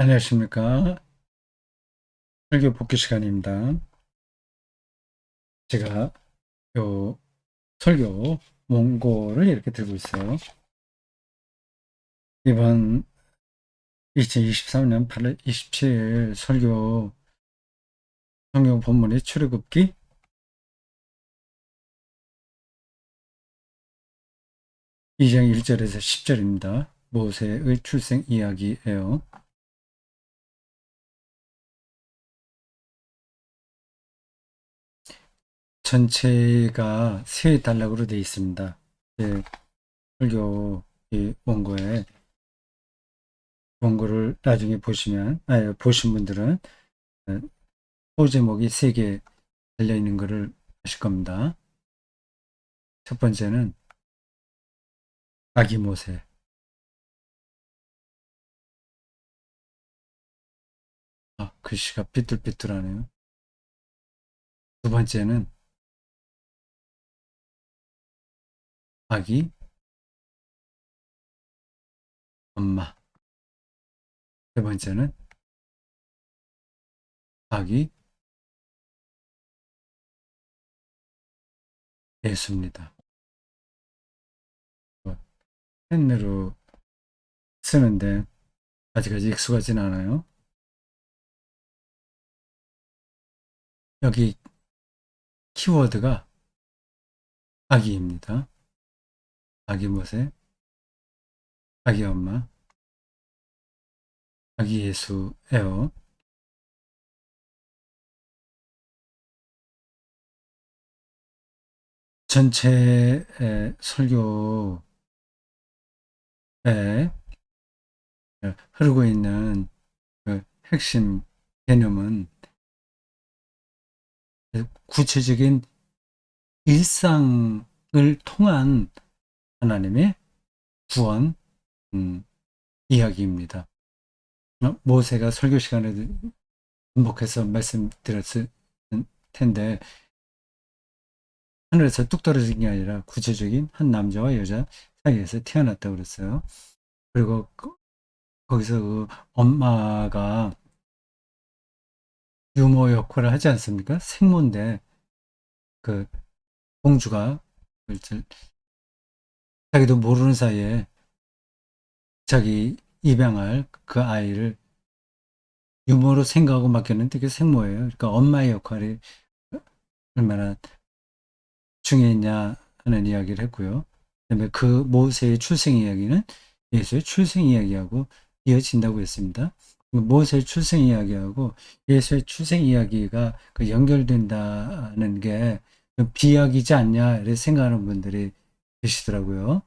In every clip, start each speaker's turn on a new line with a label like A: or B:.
A: 안녕하십니까. 설교 복귀 시간입니다. 제가 요 설교 원고를 이렇게 들고 있어요. 이번 2023년 8월 27일 설교 성경 본문의 출애굽기 2장 1절에서 10절입니다. 모세의 출생 이야기예요. 전체가 세 단락으로 되어 있습니다. 설교 이 원고에 원고를 나중에 보시면 보신 분들은 소제목이 세 개 달려 있는 것을 아실 겁니다. 첫 번째는 아기 모세. 글씨가 삐뚤삐뚤하네요. 두 번째는 아기 엄마. 세 번째는 아기 예수입니다. 펜으로 쓰는데 아직까지 익숙하진 않아요. 여기 키워드가 아기입니다. 아기 모세, 아기 엄마, 아기 예수예요. 전체 설교에 흐르고 있는 그 핵심 개념은 구체적인 일상을 통한 하나님의 구원 이야기입니다. 모세가 설교 시간에 반복해서 말씀드렸을 텐데 하늘에서 뚝 떨어진 게 아니라 구체적인 한 남자와 여자 사이에서 태어났다고 그랬어요. 그리고 거기서 그 엄마가 유모 역할을 하지 않습니까? 생모인데 그 공주가 자기도 모르는 사이에 자기 입양할 그 아이를 유모로 생각하고 맡겼는데 그게 생모예요. 그러니까 엄마의 역할이 얼마나 중요했냐 하는 이야기를 했고요. 그다음에 그 모세의 출생 이야기는 예수의 출생 이야기하고 이어진다고 했습니다. 모세의 출생 이야기하고 예수의 출생 이야기가 그 연결된다는 게 비약이지 않냐 이렇게 생각하는 분들이 계시더라고요.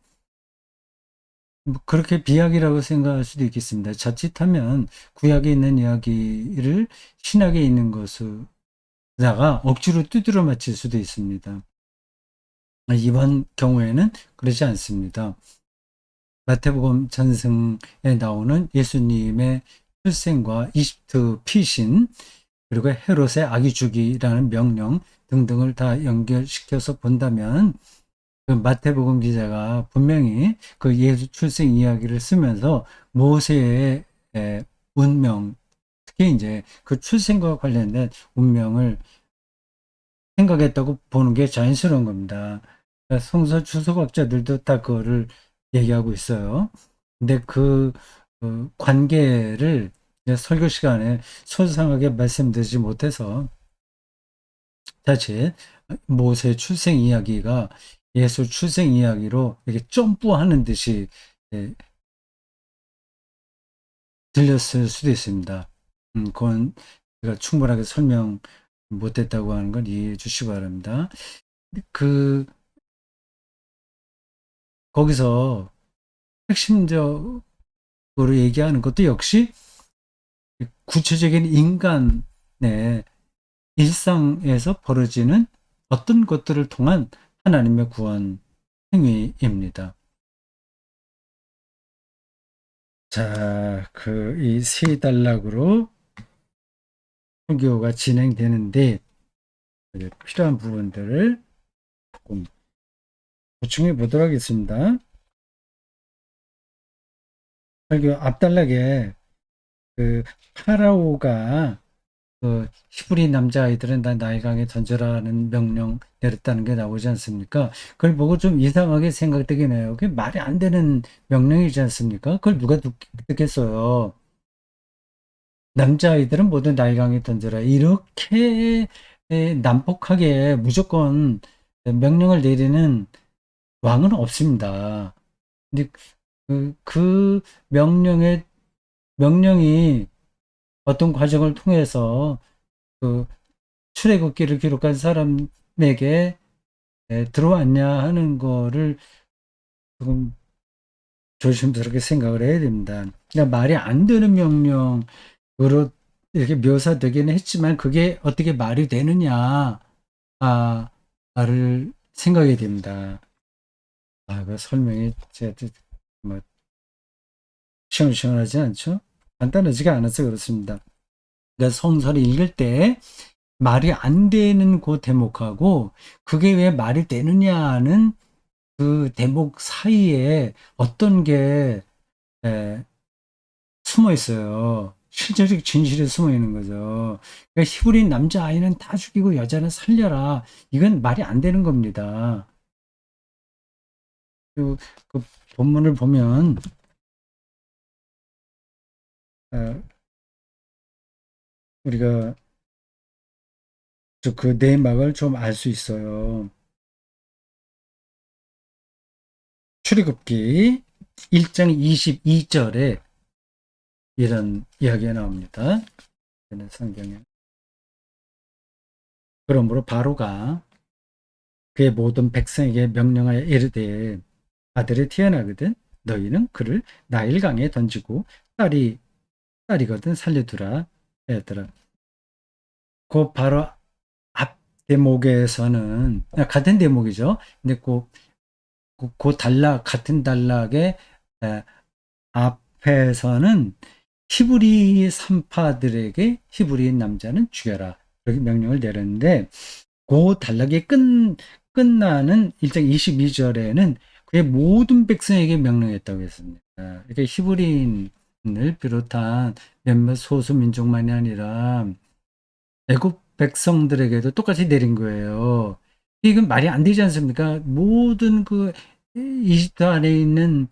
A: 그렇게 비약이라고 생각할 수도 있겠습니다. 자칫하면 구약에 있는 이야기를 신약에 있는 것으로다가 억지로 두드려 맞힐 수도 있습니다. 이번 경우에는 그렇지 않습니다. 마태복음 전승에 나오는 예수님의 출생과 이집트 피신 그리고 헤롯의 아기 죽이라는 명령 등등을 다 연결시켜서 본다면 그 마태복음 기자가 분명히 그 예수 출생 이야기를 쓰면서 모세의 운명, 특히 이제 그 출생과 관련된 운명을 생각했다고 보는 게 자연스러운 겁니다. 그러니까 성서 주석학자들도 다 그거를 얘기하고 있어요. 근데 관계를 설교 시간에 소상하게 말씀드리지 못해서 자칫 모세 출생 이야기가 예수 출생 이야기로 이렇게 점프하는 듯이 예, 들렸을 수도 있습니다. 그건 제가 충분하게 설명 못했다고 하는 건 이해해 주시기 바랍니다. 그 거기서 핵심적으로 얘기하는 것도 역시 구체적인 인간의 일상에서 벌어지는 어떤 것들을 통한 하나님의 구원 행위입니다. 자, 이 세 단락으로 설교가 진행되는데 필요한 부분들을 조금 보충해 보도록 하겠습니다. 설교 앞단락에 그 파라오가 그 히브리 남자아이들은 다 나일강에 던져라는 명령 내렸다는 게 나오지 않습니까? 그걸 보고 좀 이상하게 생각되긴 해요. 그게 말이 안 되는 명령이지 않습니까? 그걸 누가 듣겠어요? 남자아이들은 모두 나일강에 던져라. 이렇게 난폭하게 무조건 명령을 내리는 왕은 없습니다. 근데 그 명령이 어떤 과정을 통해서 그 출애굽기를 기록한 사람에게 들어왔냐 하는 거를 조금 조심스럽게 생각을 해야 됩니다. 그러니까 말이 안 되는 명령으로 이렇게 묘사되기는 했지만 그게 어떻게 말이 되느냐 를 생각이 됩니다. 그 설명이 뭐 시원시원하지 않죠? 간단하지가 않아서 그렇습니다. 그러니까 성서를 읽을 때 말이 안 되는 그 대목하고 그게 왜 말이 되느냐는 그 대목 사이에 어떤 게 숨어 있어요. 실제적 진실이 숨어 있는 거죠. 그러니까 히브리 남자아이는 다 죽이고 여자는 살려라. 이건 말이 안 되는 겁니다. 그 본문을 보면 우리가 그 내막을 좀 알 수 있어요. 출애굽기 1장 22절에 이런 이야기가 나옵니다. 성경에. 그러므로 바로가 그의 모든 백성에게 명령하여 이르되 아들이 태어나거든 너희는 그를 나일강에 던지고 딸이거든 살려두라 했더라. 그 바로 앞 대목에서는 같은 대목이죠. 근데 같은 단락의 앞에서는 히브리 산파들에게 히브리 남자는 죽여라. 이렇게 명령을 내렸는데 그 단락이 끝나는 1장 22절에는 그의 모든 백성에게 명령했다고 했습니다. 그러니까 히브리인을 비롯한 몇몇 소수 민족만이 아니라 애굽 백성들에게도 똑같이 내린 거예요. 이건 말이 안 되지 않습니까? 모든 그 이집트 안에 있는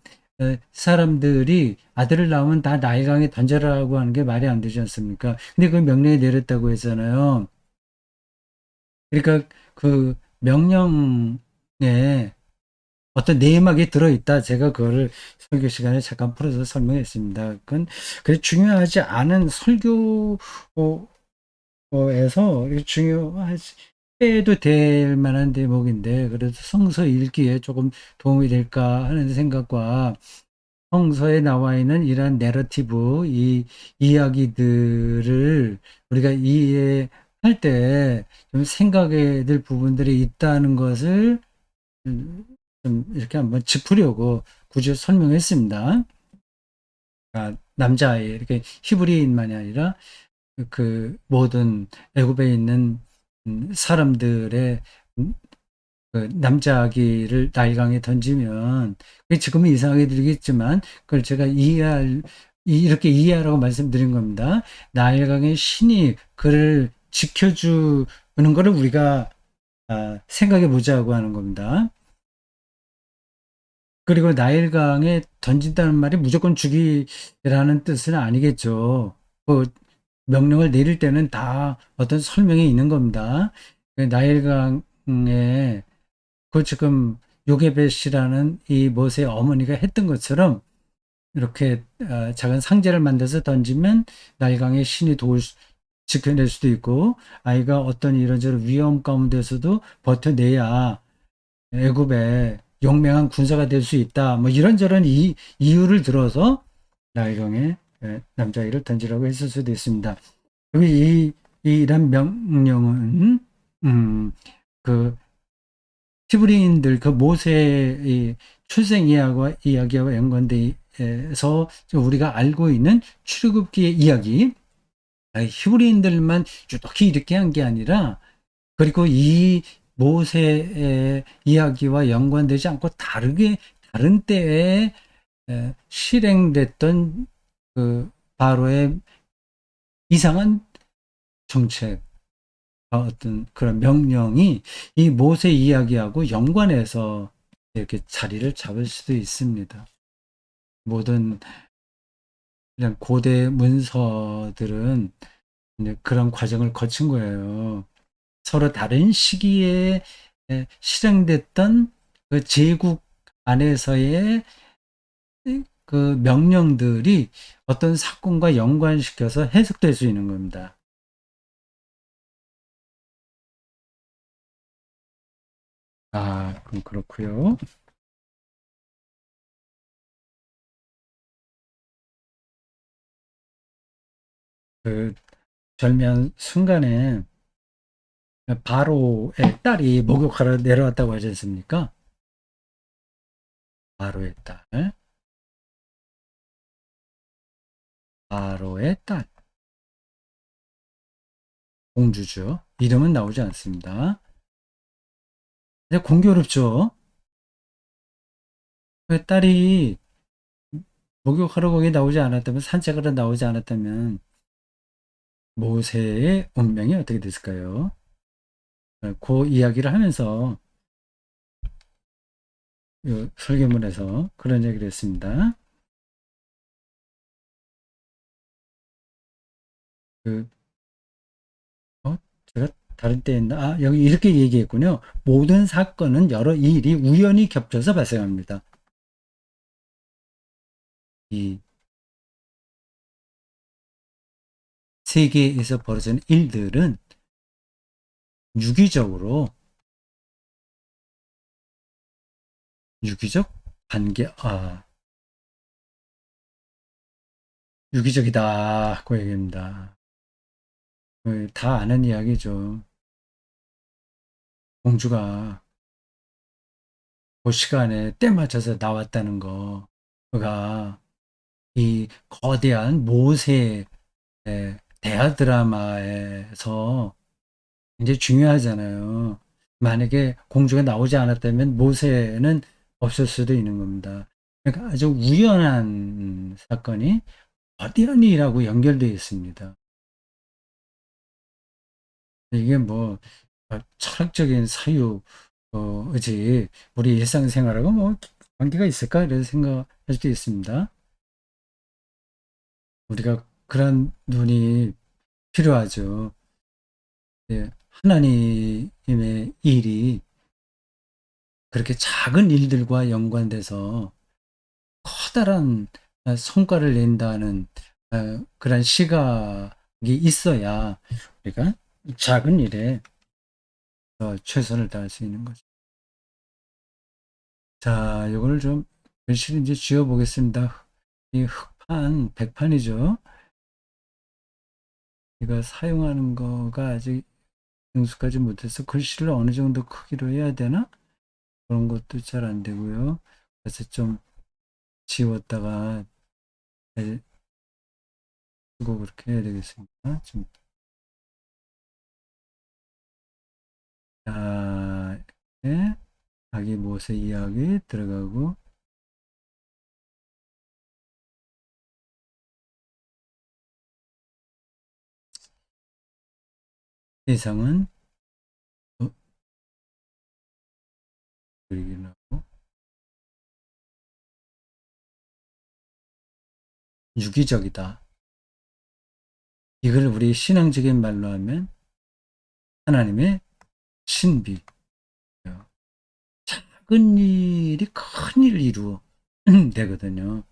A: 사람들이 아들을 낳으면 다 나일강에 던져라고 하는 게 말이 안 되지 않습니까? 근데 그 명령이 내렸다고 했잖아요. 그러니까 그 명령에 어떤 내막이 들어있다. 제가 그거를 설교 시간에 잠깐 풀어서 설명했습니다. 그건 중요하지 않은 설교에서 중요하지 해도 될 만한 대목인데 그래도 성서 읽기에 조금 도움이 될까 하는 생각과 성서에 나와 있는 이러한 내러티브, 이 이야기들을 우리가 이해할 때 좀 생각해야 될 부분들이 있다는 것을 좀 이렇게 한번 짚으려고 굳이 설명했습니다. 남자아이, 이렇게 히브리인만이 아니라 그 모든 애굽에 있는 사람들의 그 남자아기를 나일강에 던지면 지금은 이상하게 들리겠지만 그걸 제가 이렇게 이해하라고 말씀드린 겁니다. 나일강의 신이 그를 지켜주는 것을 우리가 생각해 보자고 하는 겁니다. 그리고 나일강에 던진다는 말이 무조건 죽이라는 뜻은 아니겠죠. 그 명령을 내릴 때는 다 어떤 설명이 있는 겁니다. 나일강에 그 지금 요게벳이라는 이 모세의 어머니가 했던 것처럼 이렇게 작은 상자를 만들어서 던지면 나일강의 신이 지켜낼 수도 있고 아이가 어떤 이런저런 위험 가운데서도 버텨내야 애굽의 용맹한 군사가 될 수 있다. 뭐 이런저런 이유를 들어서 나일강에 남자아이를 던지라고 했을 수도 있습니다. 여기 이런 명령은 그 히브리인들 그 모세의 출생 이야기와 연관돼서 우리가 알고 있는 출애굽기의 이야기, 히브리인들만 유독히 이렇게 한 게 아니라 그리고 이 모세의 이야기와 연관되지 않고 다른 때에 실행됐던 그 바로의 이상한 정책, 어떤 그런 명령이 이 모세 이야기하고 연관해서 이렇게 자리를 잡을 수도 있습니다. 모든 그냥 고대 문서들은 이제 그런 과정을 거친 거예요. 서로 다른 시기에 실행됐던 그 제국 안에서의 그 명령들이 어떤 사건과 연관시켜서 해석될 수 있는 겁니다. 아, 그럼 그렇고요. 그 절묘한 순간에 바로의 딸이 목욕하러 내려왔다고 하지 않습니까? 바로의 딸, 바로의 딸, 공주죠. 이름은 나오지 않습니다. 근데 공교롭죠. 그 딸이 목욕하러 거기 나오지 않았다면, 산책하러 나오지 않았다면 모세의 운명이 어떻게 됐을까요? 그 이야기를 하면서 설교문에서 그런 얘기를 했습니다. 그, 어, 제가 다른 때 했나? 아, 여기 이렇게 얘기했군요. 모든 사건은 여러 일이 우연히 겹쳐서 발생합니다. 이 세계에서 벌어지는 일들은 유기적으로, 유기적 관계, 유기적이다. 그 얘기입니다. 다 아는 이야기죠. 공주가 그 시간에 때 맞춰서 나왔다는 거. 그가 이 거대한 모세 대하 드라마에서 굉장히 중요하잖아요. 만약에 공주가 나오지 않았다면 모세는 없을 수도 있는 겁니다. 그러니까 아주 우연한 사건이 거대한 일하고 연결되어 있습니다. 이게 뭐 철학적인 사유지 우리 일상생활하고 뭐 관계가 있을까 이런 생각할 수도 있습니다. 우리가 그런 눈이 필요하죠. 예, 하나님의 일이 그렇게 작은 일들과 연관돼서 커다란 성과를 낸다는 그런 시각이 있어야 우리가 작은 일에 최선을 다할 수 있는 거죠. 자, 이거를 좀 글씨를 이제 지어 보겠습니다. 이 흑판, 백판이죠. 이거 사용하는 거가 아직 능숙하지 못해서 글씨를 어느 정도 크기로 해야 되나? 그런 것도 잘 안 되고요. 그래서 좀 지웠다가 쓰고 그렇게 해야 되겠습니다. 좀, 자, 네. 자기 모세 이야기 들어가고, 세상은 그리긴 하고, 유기적이다. 이걸 우리 신앙적인 말로 하면 하나님의 신비. 작은 일이 큰 일을 이루어 되거든요.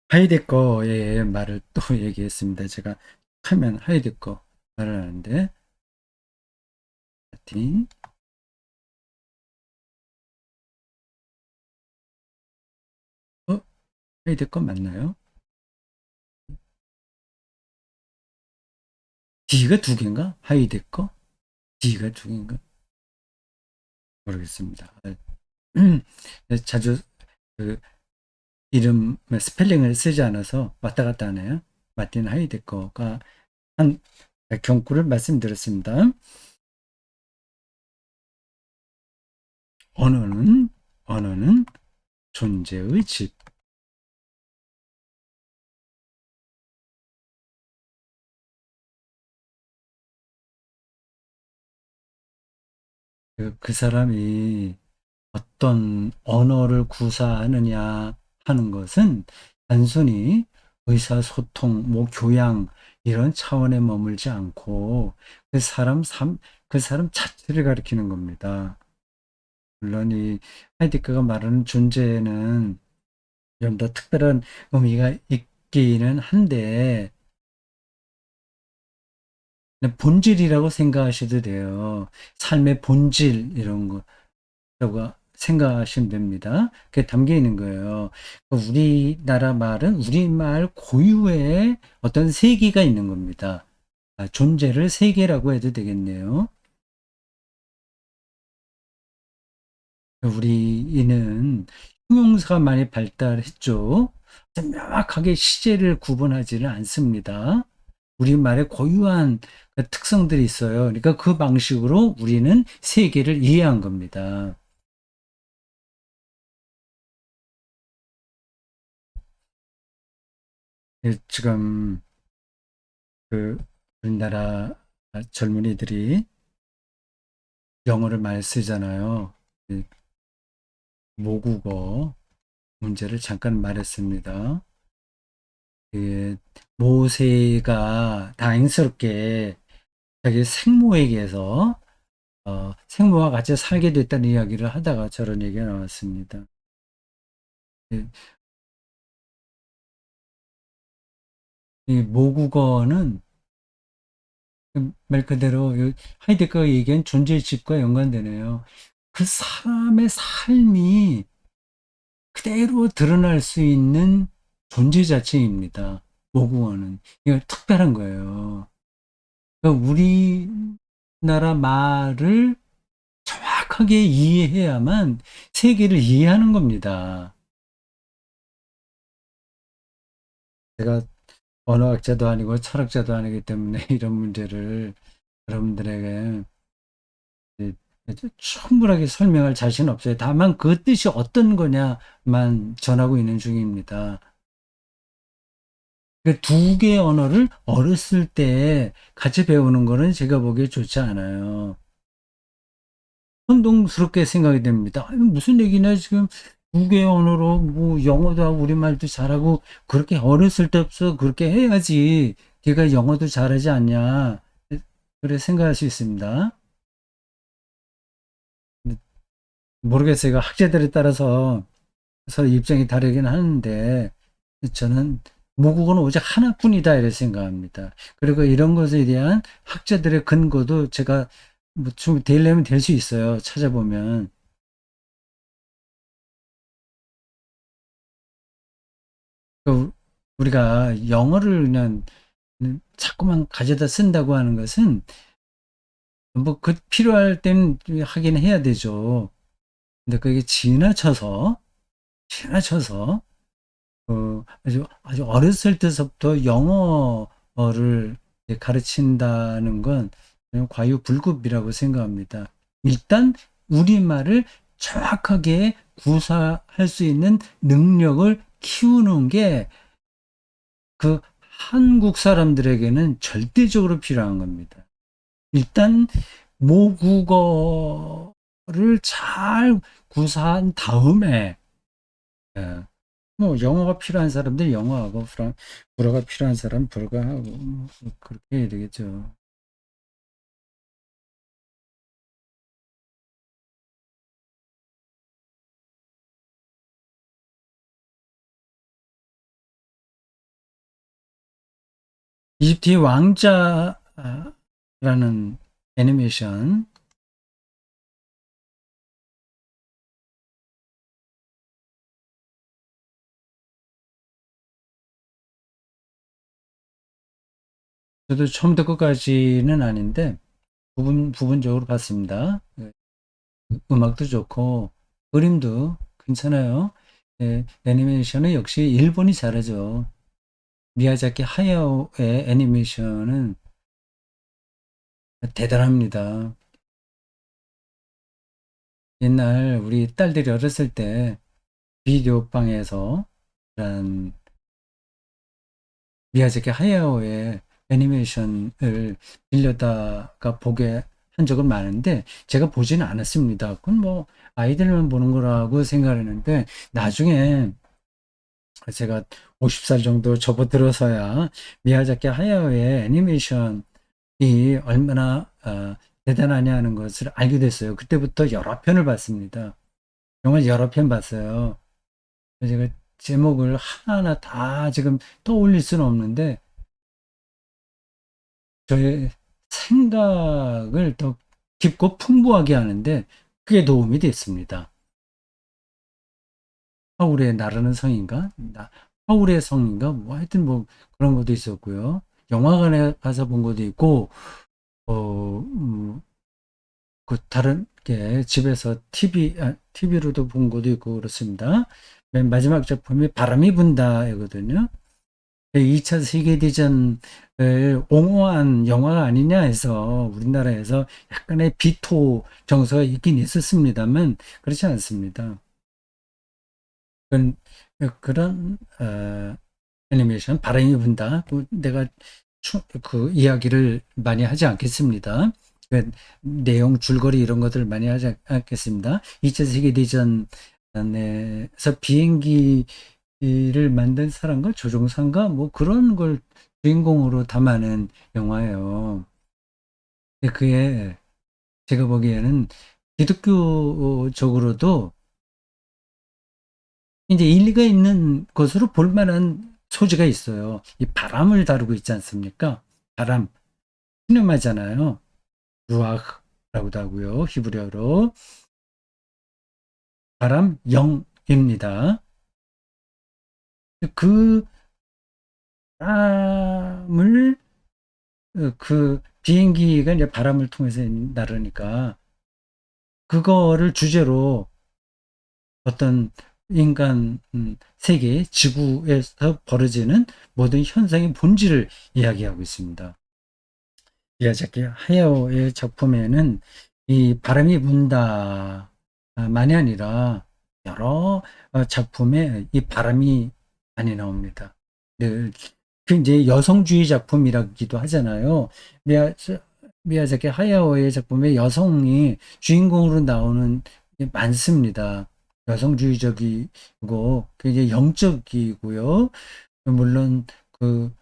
A: 하이데거의 말을 또 얘기했습니다. 제가 하면 하이데거 말을 하는데, 마틴, 하이데거 맞나요? D가 두 개인가? 하이데거? D가 두 개인가? 모르겠습니다. 자주 그 이름 스펠링을 쓰지 않아서 왔다 갔다 하네요. 마틴 하이데거가 한 경구를 말씀드렸습니다. 언어는 언어는 존재의 집. 그 사람이 어떤 언어를 구사하느냐 하는 것은 단순히 의사소통, 뭐 교양 이런 차원에 머물지 않고 그 사람 삶, 그 사람 자체를 가리키는 겁니다. 물론 이 하이데거가 말하는 존재는 좀 더 특별한 의미가 있기는 한데 본질이라고 생각하셔도 돼요. 삶의 본질 이런 거라고 생각하시면 됩니다. 그게 담겨 있는 거예요. 우리나라 말은 우리말 고유의 어떤 세계가 있는 겁니다. 존재를 세계라고 해도 되겠네요. 우리는 형용사가 많이 발달했죠. 명확하게 시제를 구분하지는 않습니다. 우리말의 고유한 그 특성들이 있어요. 그러니까 그 방식으로 우리는 세계를 이해한 겁니다. 지금 그 우리나라 젊은이들이 영어를 많이 쓰잖아요. 그 모국어 문제를 잠깐 말했습니다. 그 모세가 다행스럽게 자기 생모에게서 생모와 같이 살게 됐다는 이야기를 하다가 저런 얘기가 나왔습니다. 이, 이 모국어는 말 그대로 하이데거가 얘기한 존재의 집과 연관되네요. 그 사람의 삶이 그대로 드러날 수 있는 존재 자체입니다. 모국어는. 이거 특별한 거예요. 그러니까 우리나라 말을 정확하게 이해해야만 세계를 이해하는 겁니다. 제가 언어학자도 아니고 철학자도 아니기 때문에 이런 문제를 여러분들에게 충분하게 설명할 자신 없어요. 다만 그 뜻이 어떤 거냐만 전하고 있는 중입니다. 그 두 개의 언어를 어렸을 때 같이 배우는 거는 제가 보기에 좋지 않아요. 혼동스럽게 생각이 됩니다. 아니, 무슨 얘기냐, 지금 두 개의 언어로 뭐 영어도 하고 우리말도 잘하고 그렇게 어렸을 때부터 그렇게 해야지 걔가 영어도 잘하지 않냐. 그래 생각할 수 있습니다. 모르겠어요. 학자들에 따라서 서로 입장이 다르긴 하는데 저는 모국어는 오직 하나뿐이다 이렇게 생각합니다. 그리고 이런 것에 대한 학자들의 근거도 제가 뭐좀 되려면 될 수 있어요. 찾아보면. 그 우리가 영어를 그냥 자꾸만 가져다 쓴다고 하는 것은 뭐 그 필요할 땐 하긴 해야 되죠. 근데 그게 지나쳐서 아주 어렸을 때서부터 영어를 가르친다는 건 과유불급이라고 생각합니다. 일단 우리말을 정확하게 구사할 수 있는 능력을 키우는 게 그 한국 사람들에게는 절대적으로 필요한 겁니다. 일단 모국어를 잘 구사한 다음에 예, 뭐 영어가 필요한 사람들 영어하고 불어가 필요한 사람 불어가 하고 뭐 그렇게 해야 되겠죠. 이집트의 왕자라는 애니메이션 저도 처음부터 끝까지는 아닌데 부분적으로 봤습니다. 음악도 좋고 그림도 괜찮아요. 애니메이션은 역시 일본이 잘하죠. 미야자키 하야오의 애니메이션은 대단합니다. 옛날 우리 딸들이 어렸을 때 비디오 방에서 그런 미야자키 하야오의 애니메이션을 빌려다가 보게 한 적은 많은데 제가 보지는 않았습니다. 그건 뭐 아이들만 보는 거라고 생각했는데 나중에 제가 50살 정도 접어들어서야 미야자키 하야오의 애니메이션이 얼마나 대단하냐는 것을 알게 됐어요. 그때부터 여러 편을 봤습니다. 정말 여러 편 봤어요. 제가 제목을 하나하나 다 지금 떠올릴 수는 없는데 저의 생각을 더 깊고 풍부하게 하는데 그게 도움이 됐습니다. 하울의 나르는 성인가? 하울의 성인가? 뭐 하여튼 뭐 그런 것도 있었고요. 영화관에 가서 본 것도 있고, 그 다른 게 집에서 TV로도 본 것도 있고 그렇습니다. 맨 마지막 작품이 바람이 분다이거든요. 2차 세계대전을 옹호한 영화가 아니냐 해서 우리나라에서 약간의 비토 정서가 있긴 있었습니다만 그렇지 않습니다. 그런 애니메이션 바람이 분다. 내가 그 이야기를 많이 하지 않겠습니다. 그 내용 줄거리 이런 것들 많이 하지 않겠습니다. 2차 세계대전에서 비행기를 만든 사람과 조종사인가 뭐 그런 걸 주인공으로 담아낸 영화예요. 그게 제가 보기에는 기독교적으로도 이제 일리가 있는 것으로 볼 만한 소지가 있어요. 이 바람을 다루고 있지 않습니까? 바람, 신음하잖아요. 루아흐라고도 하고요. 히브리어로. 바람 영입니다. 그 바람을, 그 비행기가 이제 바람을 통해서 나르니까 그거를 주제로 어떤 인간 세계, 지구에서 벌어지는 모든 현상의 본질을 이야기하고 있습니다. 미야자키 하야오의 작품에는 이 바람이 분다만이 아니라 여러 작품에 이 바람이 많이 나옵니다. 늘 이제 여성주의 작품이라기도 하잖아요. 미야, 미야자키 하야오의 작품에 여성이 주인공으로 나오는 게 많습니다. 여성주의적이고 굉장히 영적이고요. 물론 그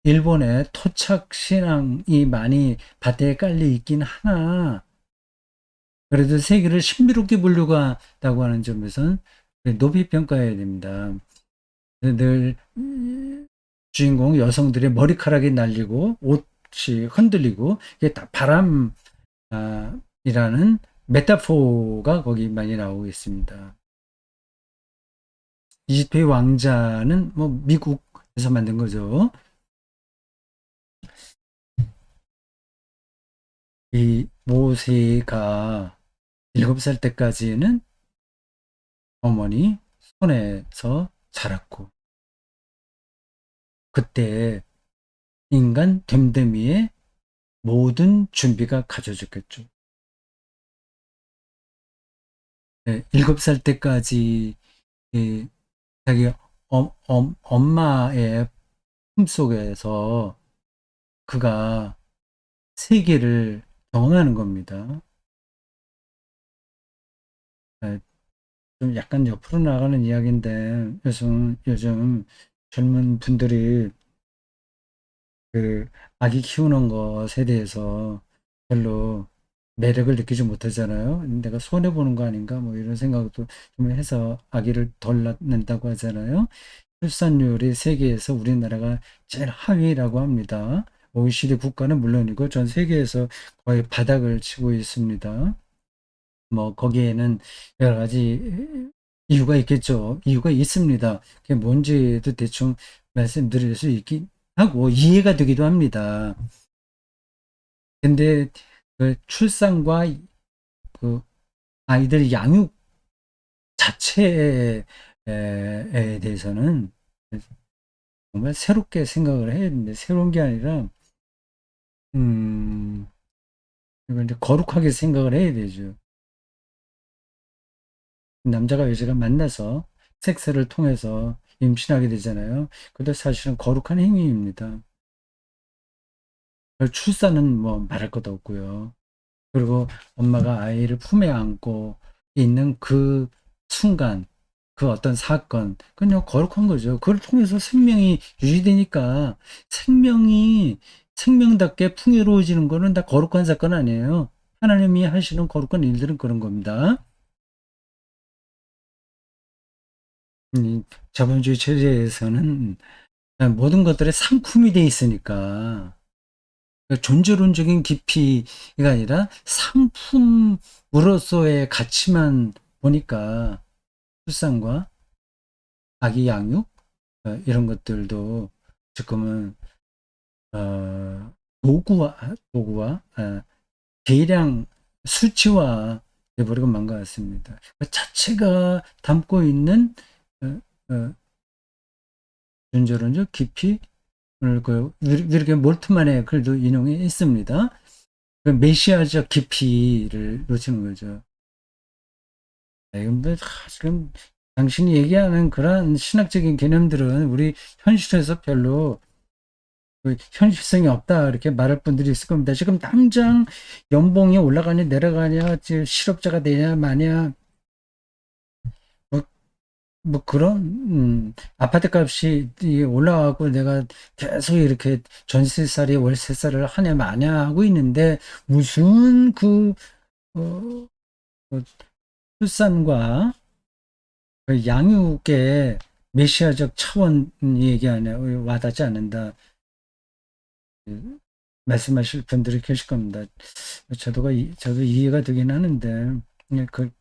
A: 일본의 토착 신앙이 많이 밭에 깔려 있긴 하나 그래도 세계를 신비롭게 보려고 한다고 하는 점에선 높이 평가해야 됩니다. 늘 주인공 여성들의 머리카락이 날리고 옷이 흔들리고 이게 다 바람이라는 메타포가 거기 많이 나오고 있습니다. 이집트의 왕자는 뭐 미국에서 만든 거죠. 이 모세가 7살 때까지는 어머니 손에서 자랐고 그때 인간 됨됨이의 모든 준비가 갖춰졌겠죠. 네, 7살 때까지 자기 엄마의 품속에서 그가 세계를 경험하는 겁니다. 네, 좀 약간 옆으로 나가는 이야기인데 요즘 젊은 분들이 그 아기 키우는 것에 대해서 별로 매력을 느끼지 못하잖아요. 내가 손해 보는 거 아닌가 뭐 이런 생각도 좀 해서 아기를 덜 낳는다고 하잖아요. 출산율이 세계에서 우리나라가 제일 하위라고 합니다. OECD 국가는 물론이고 전 세계에서 거의 바닥을 치고 있습니다. 뭐 거기에는 여러 가지 이유가 있겠죠. 이유가 있습니다. 그게 뭔지도 대충 말씀드릴 수 있긴 하고 이해가 되기도 합니다. 근데 그 출산과 그 아이들 양육 자체에 대해서는 정말 새롭게 생각을 해야 되는데 새로운 게 아니라 음 이걸 이제 거룩하게 생각을 해야 되죠. 남자가 여자가 만나서 섹스를 통해서 임신하게 되잖아요. 근데 사실은 거룩한 행위입니다. 출산은 뭐 말할 것도 없고요. 그리고 엄마가 아이를 품에 안고 있는 그 순간, 그 어떤 사건, 그냥 거룩한 거죠. 그걸 통해서 생명이 유지되니까 생명답게 풍요로워지는 거는 다 거룩한 사건 아니에요. 하나님이 하시는 거룩한 일들은 그런 겁니다. 자본주의 체제에서는 모든 것들의 상품이 돼 있으니까 존재론적인 깊이가 아니라 상품으로서의 가치만 보니까 출산과 아기 양육 이런 것들도 지금은 도구와 대량 수치화 돼버리고 만 것 같습니다. 그 자체가 담고 있는 어, 어, 존재론적 깊이 오늘 이렇게 몰트만의 글도 인용해 있습니다. 그 메시아적 깊이를 놓치는 거죠. 근데 지금 당신이 얘기하는 그런 신학적인 개념들은 우리 현실에서 별로 그 현실성이 없다 이렇게 말할 분들이 있을 겁니다. 지금 당장 연봉이 올라가냐 내려가냐, 실업자가 되냐 마냐, 뭐, 뭐 그런 아파트 값이 올라가고 내가 계속 이렇게 전세살이 월세살을 하냐 마냐 하고 있는데 무슨 어, 그 출산과 그 양육의 메시아적 차원 얘기하냐 와닿지 않는다. 말씀하실 분들이 계실 겁니다. 저도 이해가 되긴 하는데,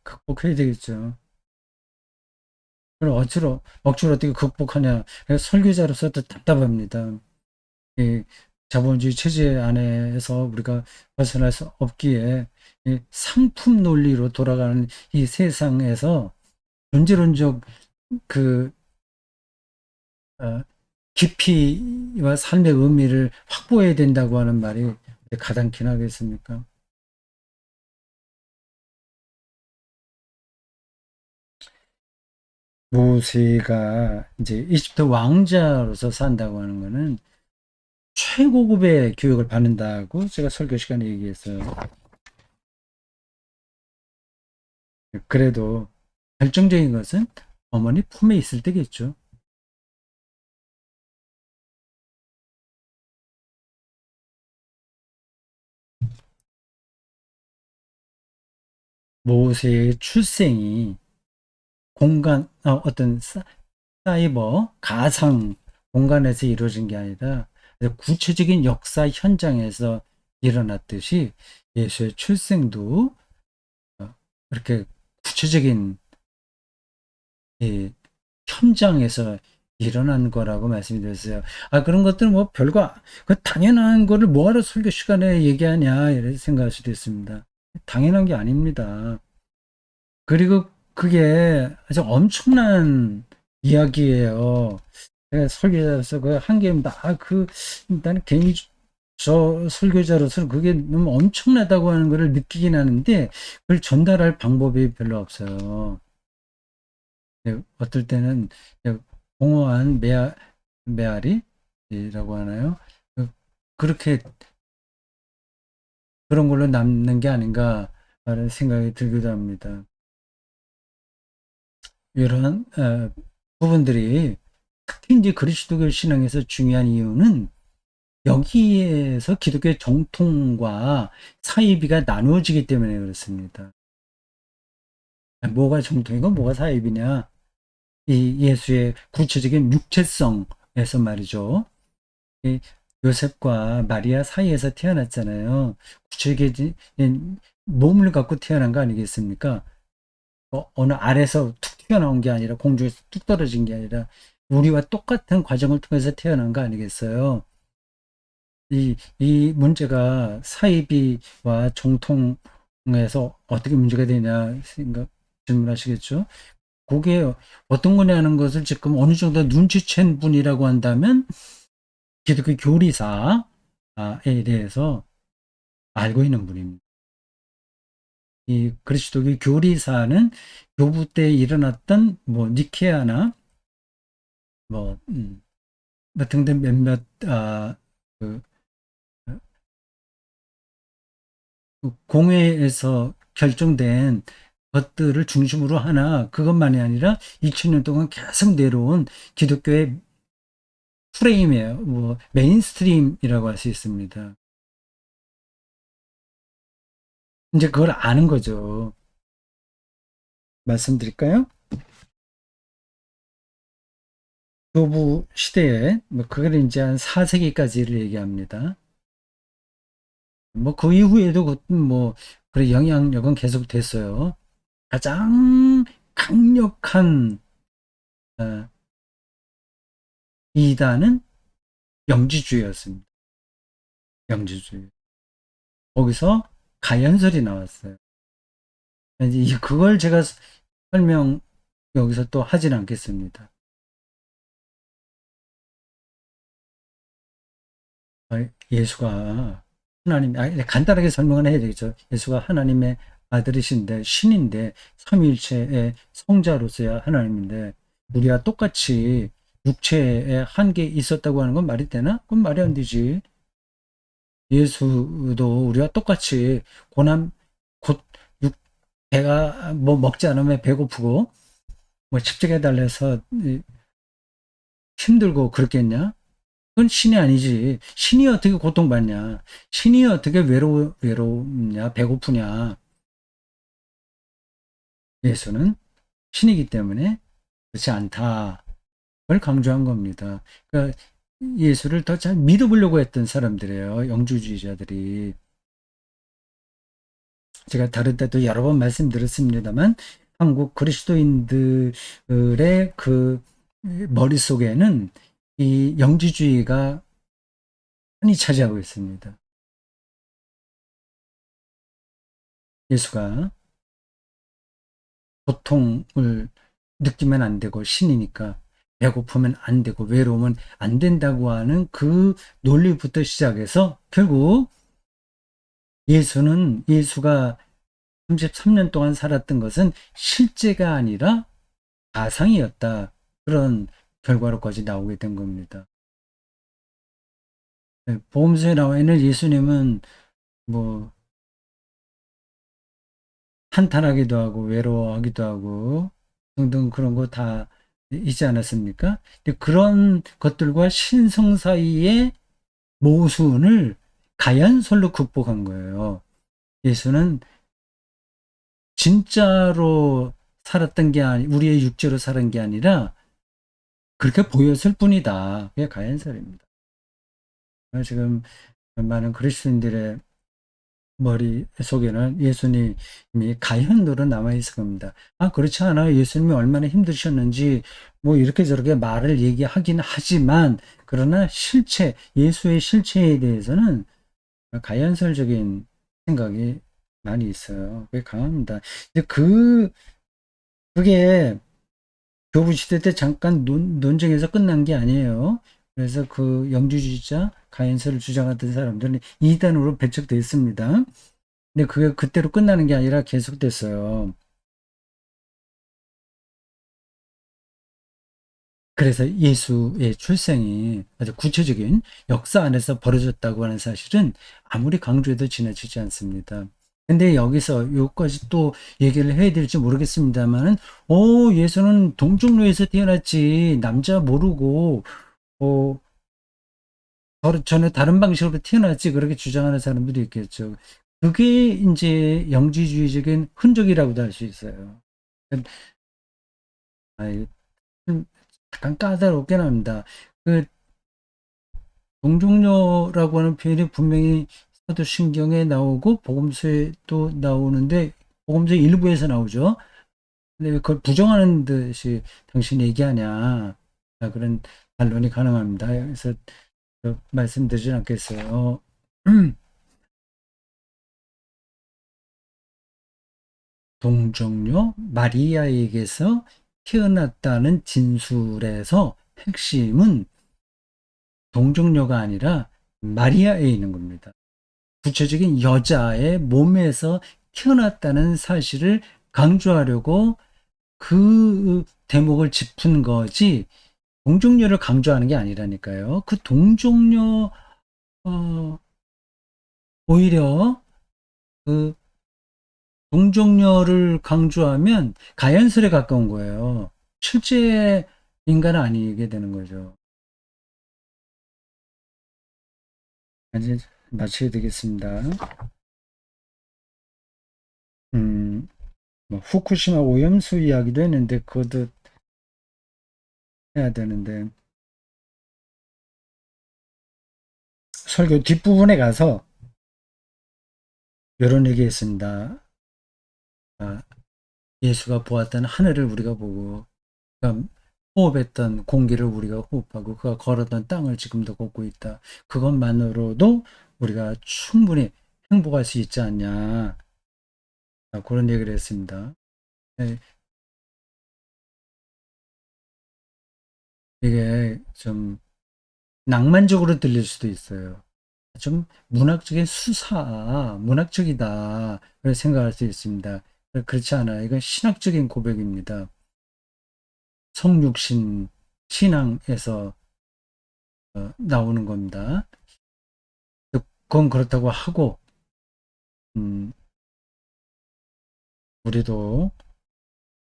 A: 극복해야 되겠죠. 그럼 억지로 어떻게 극복하냐. 설교자로서도 답답합니다. 이 자본주의 체제 안에서 우리가 벗어날 수 없기에 이 상품 논리로 돌아가는 이 세상에서 존재론적 그 어, 깊이와 삶의 의미를 확보해야 된다고 하는 말이 가당키나 하겠습니까? 모세가 이제 이집트 왕자로서 산다고 하는 거는 최고급의 교육을 받는다고 제가 설교 시간에 얘기했어요. 그래도 결정적인 것은 어머니 품에 있을 때겠죠. 모세의 출생이 어떤 사이버, 가상 공간에서 이루어진 게 아니라 구체적인 역사 현장에서 일어났듯이 예수의 출생도 이렇게 구체적인 이 현장에서 일어난 거라고 말씀이 드렸어요. 그런 것들은 뭐 별거, 당연한 거를 뭐하러 설교 시간에 얘기하냐, 이렇게 생각할 수도 있습니다. 당연한 게 아닙니다. 그리고 그게 아주 엄청난 이야기예요. 제가 설교자로서 그 한계입니다. 나는 개인 저 설교자로서 그게 너무 엄청나다고 하는 것을 느끼긴 하는데 그걸 전달할 방법이 별로 없어요. 어떨 때는 공허한 메아리라고 하나요? 그- 그렇게 그런 걸로 남는 게 아닌가 라는 생각이 들기도 합니다. 이런 부분들이 특히 이제 그리스도교 신앙에서 중요한 이유는 여기에서 기독교의 정통과 사이비가 나누어지기 때문에 그렇습니다. 뭐가 정통이고 뭐가 사이비냐? 이 예수의 구체적인 육체성에서 말이죠. 이 요셉과 마리아 사이에서 태어났잖아요. 구체적인 몸을 갖고 태어난 거 아니겠습니까? 어느 알에서 툭 튀어나온 게 아니라 공중에서 뚝 떨어진 게 아니라 우리와 똑같은 과정을 통해서 태어난 거 아니겠어요? 이 문제가 사이비와 정통에서 어떻게 문제가 되냐 질문하시겠죠? 그게 어떤 거냐는 것을 지금 어느 정도 눈치챈 분이라고 한다면 기독교 교리사에 대해서 알고 있는 분입니다. 이 그리스도교 교리사는 교부 때 일어났던 뭐 니케아나 뭐 등등 몇몇 그 공회에서 결정된 것들을 중심으로 하나 그것만이 아니라 2000년 동안 계속 내려온 기독교의 프레임이에요. 뭐 메인스트림이라고 할 수 있습니다. 이제 그걸 아는 거죠. 말씀드릴까요? 교부 시대에 뭐 그걸 이제 한 4세기까지를 얘기합니다. 뭐 그 이후에도 뭐 그래 영향력은 계속 됐어요. 가장 강력한 어, 이단은 영지주의였습니다. 영지주의. 거기서 가연설이 나왔어요. 이제 그걸 제가 설명 여기서 또 하진 않겠습니다. 예수가 하나님, 간단하게 설명을 해야 되겠죠. 예수가 하나님의 아들이신데, 신인데, 삼위일체의 성자로서야 하나님인데, 우리와 똑같이 육체에 한계 있었다고 하는 건 말이 되나? 그건 말이 안 되지. 예수도 우리와 똑같이 고난, 곧, 배가, 뭐 먹지 않으면 배고프고, 뭐 십자가에 달려서 힘들고 그렇겠냐? 그건 신이 아니지. 신이 어떻게 고통받냐? 신이 어떻게 외롭냐? 배고프냐? 예수는 신이기 때문에 그렇지 않다. 걸 강조한 겁니다. 그러니까 예수를 더 잘 믿어보려고 했던 사람들이에요. 영주주의자들이. 제가 다른 때도 여러 번 말씀드렸습니다만 한국 그리스도인들의 그 머릿속에는 이 영지주의가 많이 차지하고 있습니다. 예수가 고통을 느끼면 안 되고 신이니까 배고프면 안 되고 외로우면 안 된다고 하는 그 논리부터 시작해서 결국 예수가 33년 동안 살았던 것은 실제가 아니라 가상이었다. 그런 결과로까지 나오게 된 겁니다. 복음서에 나와 있는 예수님은 뭐 한탄하기도 하고 외로워하기도 하고 등등 그런 거 다 있지 않았습니까? 근데 그런 것들과 신성 사이의 모순을 가연설로 극복한 거예요. 예수는 진짜로 살았던 게 우리의 육체로 살은 게 아니라 그렇게 보였을 뿐이다. 그게 가연설입니다. 지금 많은 그리스도인들의 머릿속에는 예수님이 가현으로 남아있을 겁니다. 그렇지 않아요. 예수님이 얼마나 힘드셨는지, 뭐, 이렇게 저렇게 말을 얘기하긴 하지만, 그러나 예수의 실체에 대해서는 가연설적인 생각이 많이 있어요. 그게 강합니다. 근데 그게 교부시대 때 잠깐 논쟁에서 끝난 게 아니에요. 그래서 그 영주주의자, 가연설을 주장하던 사람들은 이단으로 배척됐습니다. 근데 그게 그때로 끝나는 게 아니라 계속됐어요. 그래서 예수의 출생이 아주 구체적인 역사 안에서 벌어졌다고 하는 사실은 아무리 강조해도 지나치지 않습니다. 근데 여기서 여기까지 또 얘기를 해야 될지 모르겠습니다만은, 예수는 동정로에서 태어났지, 남자 모르고, 어, 전에 다른 방식으로 태어났지, 그렇게 주장하는 사람들이 있겠죠. 그게 이제 영지주의적인 흔적이라고도 할 수 있어요. 아이, 약간 까다롭긴 합니다. 그 동종녀라고 하는 표현이 분명히 사도신경에 나오고 복음서에도 나오는데 복음서 일부에서 나오죠. 근데 왜 그걸 부정하는 듯이 당신이 얘기하냐, 그런 반론이 가능합니다. 그래서 말씀드리지 않겠어요. 동정녀 마리아에게서 태어났다는 진술에서 핵심은 동정녀가 아니라 마리아에 있는 겁니다. 구체적인 여자의 몸에서 태어났다는 사실을 강조하려고 그 대목을 짚은 거지, 동정녀를 강조하는 게 아니라니까요. 그 동정녀, 오히려 그 동정녀를 강조하면 가연설에 가까운 거예요. 실제 인간은 아니게 되는 거죠. 이제 마쳐야 되겠습니다. 뭐 후쿠시마 오염수 이야기도 했는데 그것도 해야 되는데, 설교 뒷부분에 가서 이런 얘기 했습니다. 아, 예수가 보았던 하늘을 우리가 보고, 그가 호흡했던 공기를 우리가 호흡하고, 그가 걸었던 땅을 지금도 걷고 있다. 그것만으로도 우리가 충분히 행복할 수 있지 않냐. 그런 얘기를 했습니다. 네, 이게 좀 낭만적으로 들릴 수도 있어요. 좀 문학적인 수사, 문학적이다. 그렇게 생각할 수 있습니다. 그렇지 않아요. 이건 신학적인 고백입니다. 성육신 신앙에서 나오는 겁니다. 그건 그렇다고 하고, 음, 우리도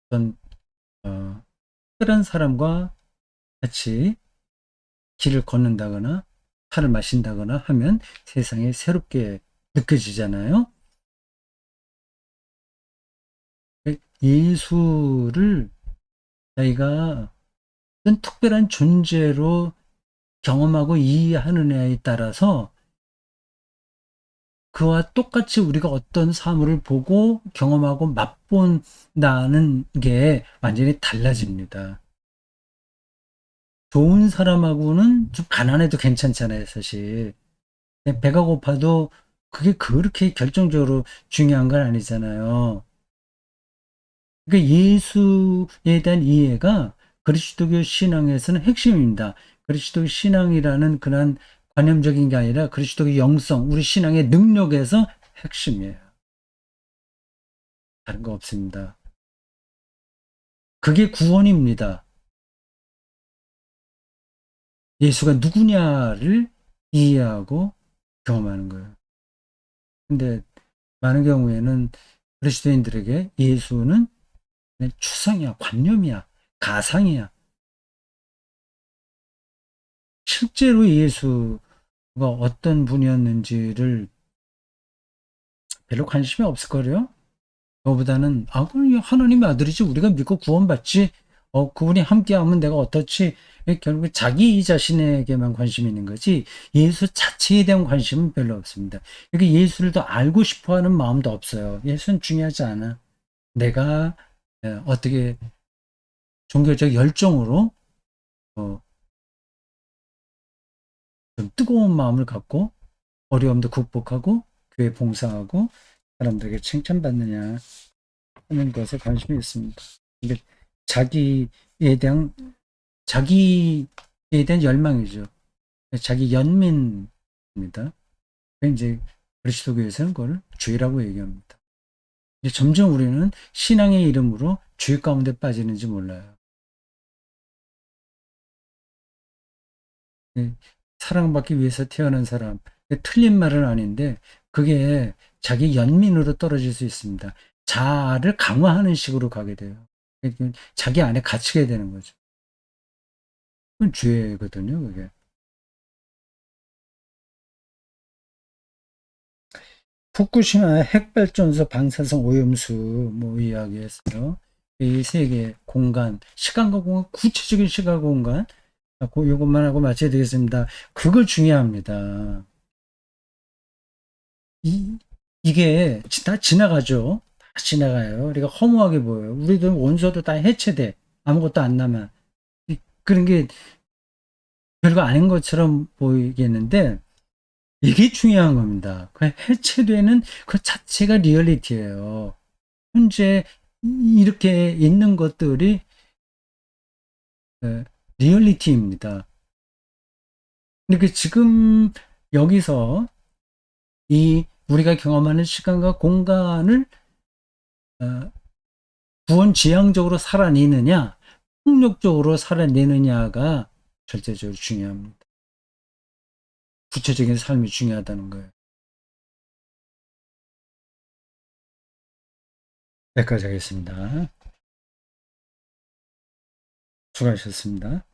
A: 어떤 특별한 사람과 같이 길을 걷는다거나 차를 마신다거나 하면 세상이 새롭게 느껴지잖아요. 예수를 저희가 어떤 특별한 존재로 경험하고 이해하느냐에 따라서 그와 똑같이 우리가 어떤 사물을 보고 경험하고 맛본다는 게 완전히 달라집니다. 좋은 사람하고는 좀 가난해도 괜찮잖아요, 사실. 배가 고파도 그게 그렇게 결정적으로 중요한 건 아니잖아요. 그러니까 예수에 대한 이해가 그리스도교 신앙에서는 핵심입니다. 그리스도 신앙이라는 그런 관념적인 게 아니라 그리스도의 영성, 우리 신앙의 능력에서 핵심이에요. 다른 거 없습니다. 그게 구원입니다. 예수가 누구냐를 이해하고 경험하는 거예요. 근데 많은 경우에는 그리스도인들에게 예수는 그냥 추상이야, 관념이야, 가상이야. 실제로 예수가 어떤 분이었는지를 별로 관심이 없을 거예요. 그거보다는 그럼 하나님의 아들이지 우리가 믿고 구원받지. 그분이 함께하면 내가 어떻지. 결국 자기 자신에게만 관심이 있는 거지 예수 자체에 대한 관심은 별로 없습니다. 그러니까 예수를 더 알고 싶어하는 마음도 없어요. 예수는 중요하지 않아. 내가 어떻게 종교적 열정으로 어, 좀 뜨거운 마음을 갖고 어려움도 극복하고 교회 봉사하고 사람들에게 칭찬받느냐 하는 것에 관심이 있습니다. 이게 자기에 대한 자기에 대한 열망이죠. 자기 연민입니다. 이제 그리스도교에서는 그걸 죄라고 얘기합니다. 이제 점점 우리는 신앙의 이름으로 죄 가운데 빠지는지 몰라요. 사랑받기 위해서 태어난 사람, 틀린 말은 아닌데 그게 자기 연민으로 떨어질 수 있습니다. 자아를 강화하는 식으로 가게 돼요. 자기 안에 갇히게 되는 거죠. 그건 죄거든요, 그게. 후쿠시마 핵발전소 방사성 오염수 뭐 이야기했어요. 이 세계 공간, 시간과 공간, 구체적인 시간 공간, 요것만 하고 마쳐야 되겠습니다. 그걸 중요합니다. 이게 다 지나가죠. 다 지나가요. 우리가 허무하게 보여요. 우리도 원소도 다 해체돼. 아무것도 안 남아. 그런 게 별거 아닌 것처럼 보이겠는데, 이게 중요한 겁니다. 그 해체되는 그 자체가 리얼리티예요. 현재 이렇게 있는 것들이 리얼리티입니다. 근데 지금 여기서 이 우리가 경험하는 시간과 공간을 부원지향적으로 살아내느냐, 폭력적으로 살아내느냐가 절대적으로 중요합니다. 구체적인 삶이 중요하다는 거예요. 여기까지 하겠습니다. 수고하셨습니다.